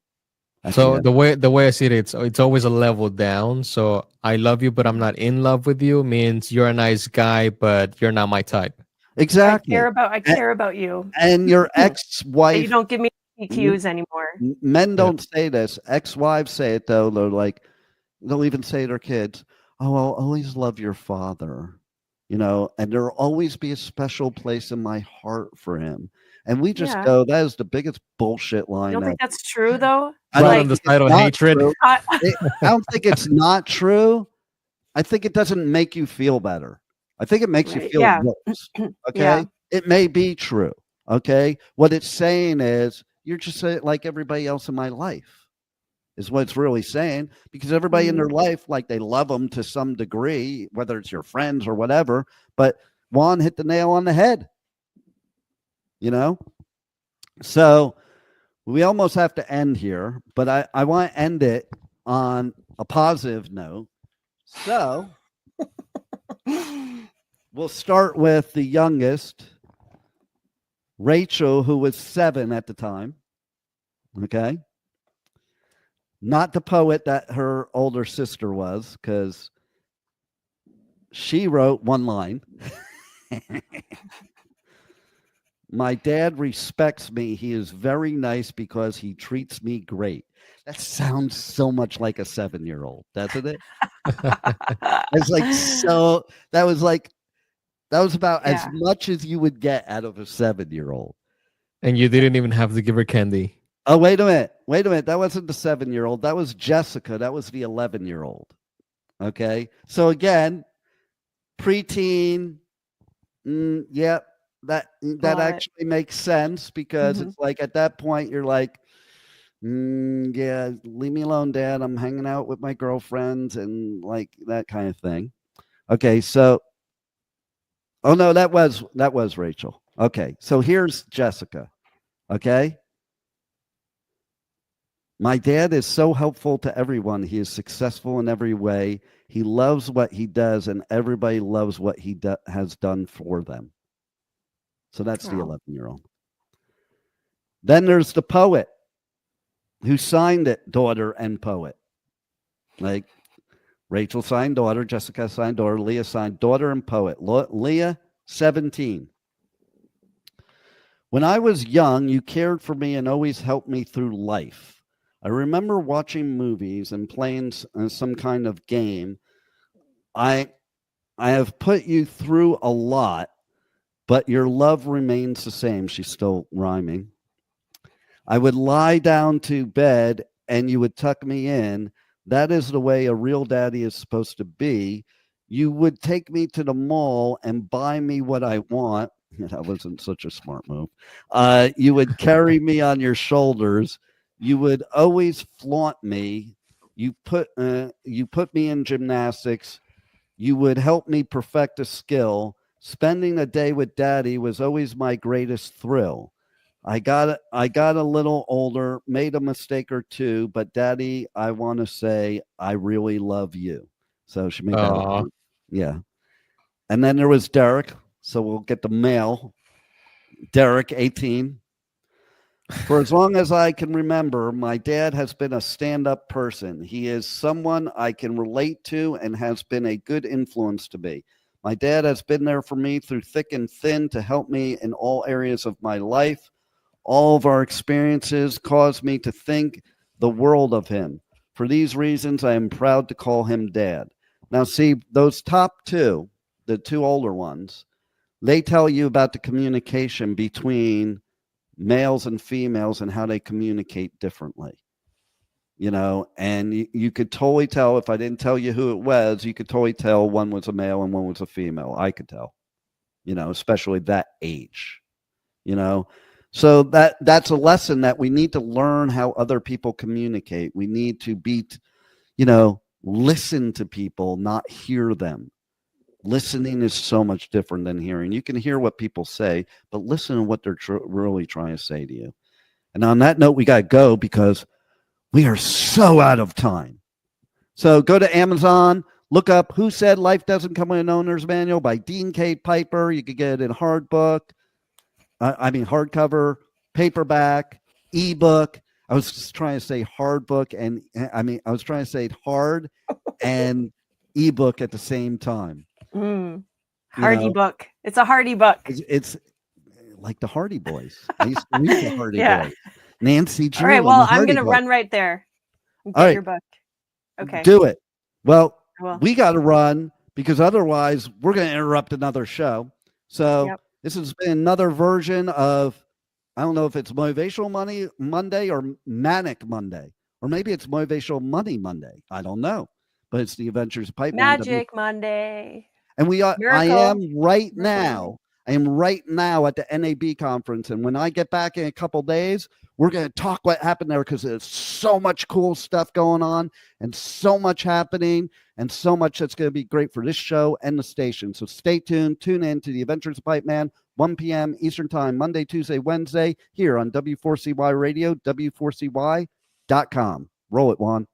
So the way I see it, it's always a level down. So I love you, but I'm not in love with you means you're a nice guy, but you're not my type. Exactly. I care about you. And your ex-wife. You don't give me cues anymore. Men don't say this. Ex-wives say it though. They're like, they'll even say to their kids, "Oh, I'll always love your father," and there'll always be a special place in my heart for him. And we just go, that is the biggest bullshit line. You don't think that's true though? I Right don't on the think side it's of not hatred. true. I don't think it's not true. I think it doesn't make you feel better. I think it makes you feel worse. Okay. Yeah. It may be true. Okay. What it's saying is you're just like everybody else in my life, is what it's really saying, because everybody in their life, like, they love them to some degree, whether it's your friends or whatever. But Juan hit the nail on the head, So we almost have to end here, but I want to end it on a positive note. So we'll start with the youngest. Rachel, who was 7 at the time, okay? Not the poet that her older sister was, because she wrote one line. My dad respects me. He is very nice because he treats me great. That sounds so much like a 7-year-old, doesn't it? It's like, so that was about as much as you would get out of a 7-year-old. And you didn't even have to give her candy. Oh, wait a minute. That wasn't the 7-year-old. That was Jessica. That was the 11-year-old. Okay. So again, preteen. Yep. That actually makes sense, because it's like at that point you're like, yeah, leave me alone, Dad. I'm hanging out with my girlfriends and like that kind of thing. Okay. So, oh no, that was Rachel. Okay. So here's Jessica. Okay. My dad is so helpful to everyone. He is successful in every way. He loves what he does, and everybody loves what he has done for them. So that's the 11-year-old. Then there's the poet who signed it, daughter and poet. Like Rachel signed daughter, Jessica signed daughter, Leah signed daughter and poet. Leah, 17. When I was young, you cared for me and always helped me through life. I remember watching movies and playing some kind of game. I have put you through a lot, but your love remains the same. She's still rhyming. I would lie down to bed and you would tuck me in. That is the way a real daddy is supposed to be. You would take me to the mall and buy me what I want. That wasn't such a smart move. You would carry me on your shoulders. You would always flaunt me. You put me in gymnastics. You would help me perfect a skill. Spending a day with Daddy was always my greatest thrill. I got a little older, made a mistake or two, but Daddy, I want to say I really love you. So she made that. Yeah. And then there was Derek. So we'll get the male. Derek, 18. For as long as I can remember, my dad has been a stand-up person. He is someone I can relate to and has been a good influence to me. My dad has been there for me through thick and thin to help me in all areas of my life. All of our experiences caused me to think the world of him. For these reasons, I am proud to call him Dad. Now, see, those top two, the two older ones, they tell you about the communication between males and females and how they communicate differently, and you could totally tell. If I didn't tell you who it was, you could totally tell one was a male and one was a female. I could tell, especially that age, so that's a lesson that we need to learn how other people communicate. We need to listen to people, not hear them. Listening is so much different than hearing. You can hear what people say, but listen to what they're really trying to say to you. And on that note, we got to go because we are so out of time. So go to Amazon, look up Who Said Life Doesn't Come with an Owner's Manual by Dean K. Piper. You could get it in hardcover, paperback, ebook. I was just trying to say hard book, and I was trying to say hard and ebook at the same time. Hardy book. It's a Hardy book. It's like the Hardy Boys. I used to read the Hardy Boys. Nancy Drew. All right. Well, I'm going to run right there and get your book. Okay. Do it. Well, we got to run because otherwise we're going to interrupt another show. So this has been another version of, I don't know if it's Motivational Monday or Manic Monday, or maybe it's Motivational Money Monday. I don't know, but it's the Adventures of Pipeman. Magic Monday. And I am right now at the NAB conference. And when I get back in a couple days, we're going to talk what happened there because there's so much cool stuff going on and so much happening and so much that's going to be great for this show and the station. So stay tuned. Tune in to the Adventures of Pipeman, 1 p.m. Eastern Time, Monday, Tuesday, Wednesday, here on W4CY Radio, W4CY.com. Roll it, Juan.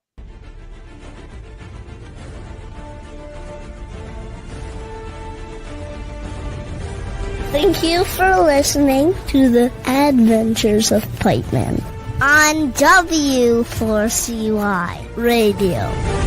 Thank you for listening to the Adventures of Pipeman on W4CY Radio.